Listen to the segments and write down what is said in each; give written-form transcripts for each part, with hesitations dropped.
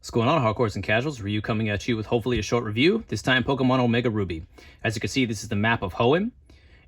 What's going on, hardcores and casuals? Ryu coming at you with hopefully a short review, this time Pokemon Omega Ruby. As you can see, this is the map of Hoenn.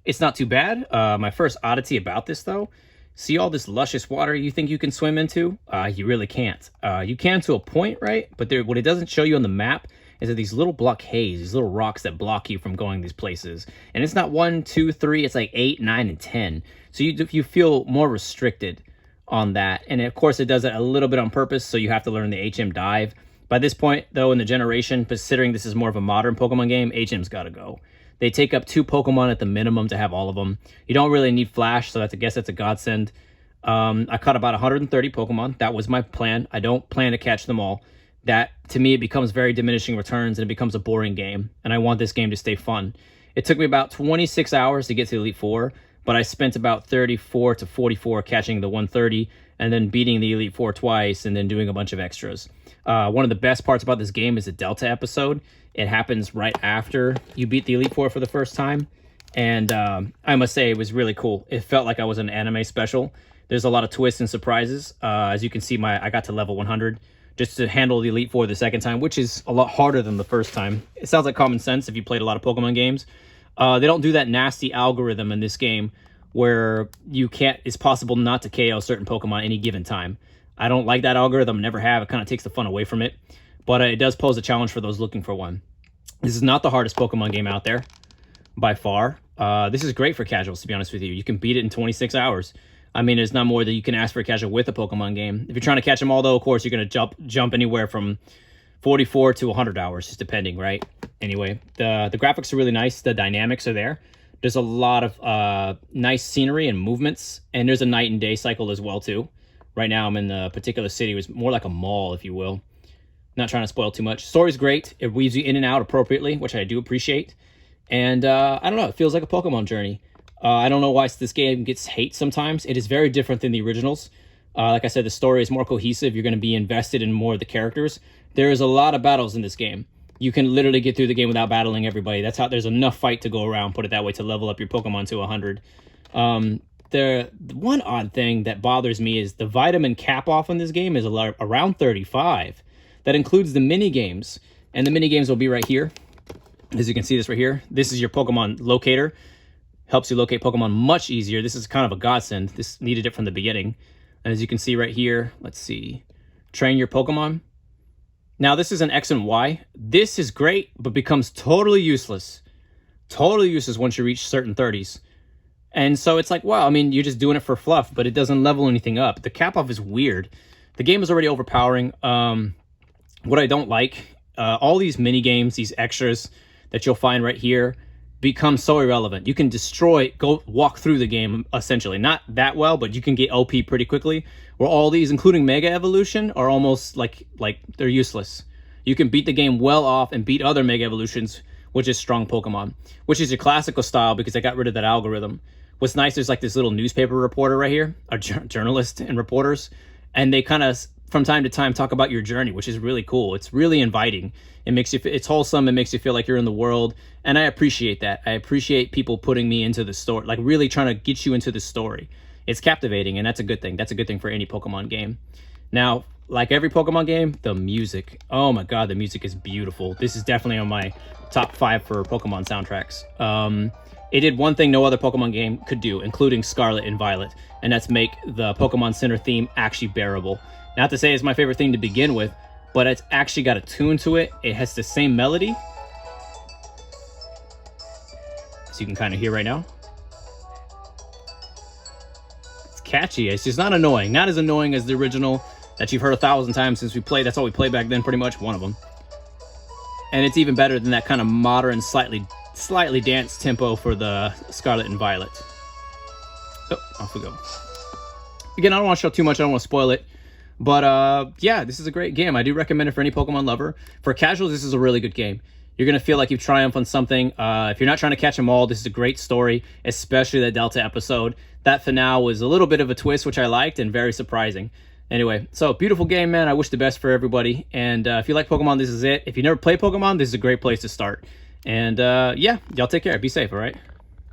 It's not too bad. My first oddity about this, though, see all this luscious water you think you can swim into? You really can't. You can to a point, right? But what it doesn't show you on the map is that these little blockades, these little rocks that block you from going these places. And it's not 1, 2, 3, it's like 8, 9, and 10. So you feel more restricted on that, and of course it does it a little bit on purpose, so you have to learn the HM dive. By this point, though, in the generation, considering this is more of a modern Pokemon game, HM's got to go. They take up 2 Pokemon at the minimum to have all of them. You don't really need Flash, so I guess that's a godsend. I caught about 130 Pokemon. That was my plan. I don't plan to catch them all. That, to me, it becomes very diminishing returns, and it becomes a boring game, and I want this game to stay fun. It took me about 26 hours to get to Elite Four, but I spent about 34 to 44 catching the 130 and then beating the Elite Four twice and then doing a bunch of extras. One of the best parts about this game is the Delta episode. It happens right after you beat the Elite Four for the first time. And I must say, it was really cool. It felt like I was an anime special. There's a lot of twists and surprises. As you can see, I got to level 100 just to handle the Elite Four the second time, which is a lot harder than the first time. It sounds like common sense if you played a lot of Pokemon games. They don't do that nasty algorithm in this game where it's possible not to KO certain Pokemon any given time. I don't like that algorithm, never have. It kind of takes the fun away from it, but it does pose a challenge for those looking for one. This is not the hardest Pokemon game out there, by far. This is great for casuals, to be honest with you. You can beat it in 26 hours. I mean, there's not more that you can ask for a casual with a Pokemon game. If you're trying to catch them all, though, of course, you're going to jump anywhere from 44 to 100 hours, just depending, right? Anyway, the graphics are really nice. The dynamics are there. There's a lot of nice scenery and movements, and there's a night and day cycle as well, too. Right now, I'm in the particular city. It was more like a mall, if you will. Not trying to spoil too much. Story's great. It weaves you in and out appropriately, which I do appreciate. And I don't know, it feels like a Pokemon journey. I don't know why this game gets hate sometimes. It is very different than the originals. Like I said, the story is more cohesive. You're going to be invested in more of the characters. There is a lot of battles in this game. You can literally get through the game without battling everybody. That's how there's enough fight to go around, put it that way, to level up your Pokemon to 100. The one odd thing that bothers me is the vitamin cap off on this game is around 35. That includes the mini games, and the mini games will be right here. As you can see this right here. This is your Pokemon locator. Helps you locate Pokemon much easier. This is kind of a godsend. This needed it from the beginning. And as you can see right here, let's see. Train your Pokemon. Now, this is an X and Y. This is great, but becomes totally useless. Totally useless once you reach certain 30s. And so it's like, wow, I mean, you're just doing it for fluff, but it doesn't level anything up. The cap off is weird. The game is already overpowering. What I don't like, all these mini games, these extras that you'll find right here, become so irrelevant. You can go walk through the game, essentially. Not that well, but you can get OP pretty quickly. Where all these, including Mega Evolution, are almost like they're useless. You can beat the game well off and beat other Mega Evolutions, which is strong Pokemon, which is your classical style because they got rid of that algorithm. What's nice, there's like this little newspaper reporter right here, a journalist and reporters, and they kind of, from time to time, talk about your journey, which is really cool. It's really inviting. It's wholesome. It makes you feel like you're in the world. And I appreciate that. I appreciate people putting me into the story, like really trying to get you into the story. It's captivating, and that's a good thing. That's a good thing for any Pokemon game. Now, like every Pokemon game, the music. Oh my God, the music is beautiful. This is definitely on my top 5 for Pokemon soundtracks. It did one thing no other Pokemon game could do, including Scarlet and Violet, and that's make the Pokemon Center theme actually bearable. Not to say it's my favorite thing to begin with, but it's actually got a tune to it. It has the same melody, as you can kind of hear right now. It's catchy. It's just not annoying. Not as annoying as the original that you've heard 1,000 times since we played. That's all we played back then, pretty much, one of them. And it's even better than that kind of modern, slightly dance tempo for the Scarlet and Violet. So, off we go. Again, I don't want to show too much. I don't want to spoil it. But, yeah, this is a great game. I do recommend it for any Pokemon lover. For casuals, this is a really good game. You're going to feel like you've triumphed on something. If you're not trying to catch them all, this is a great story, especially that Delta episode. That finale was a little bit of a twist, which I liked, and very surprising. Anyway, so beautiful game, man. I wish the best for everybody. And if you like Pokemon, this is it. If you never played Pokemon, this is a great place to start. And, yeah, y'all take care. Be safe, all right?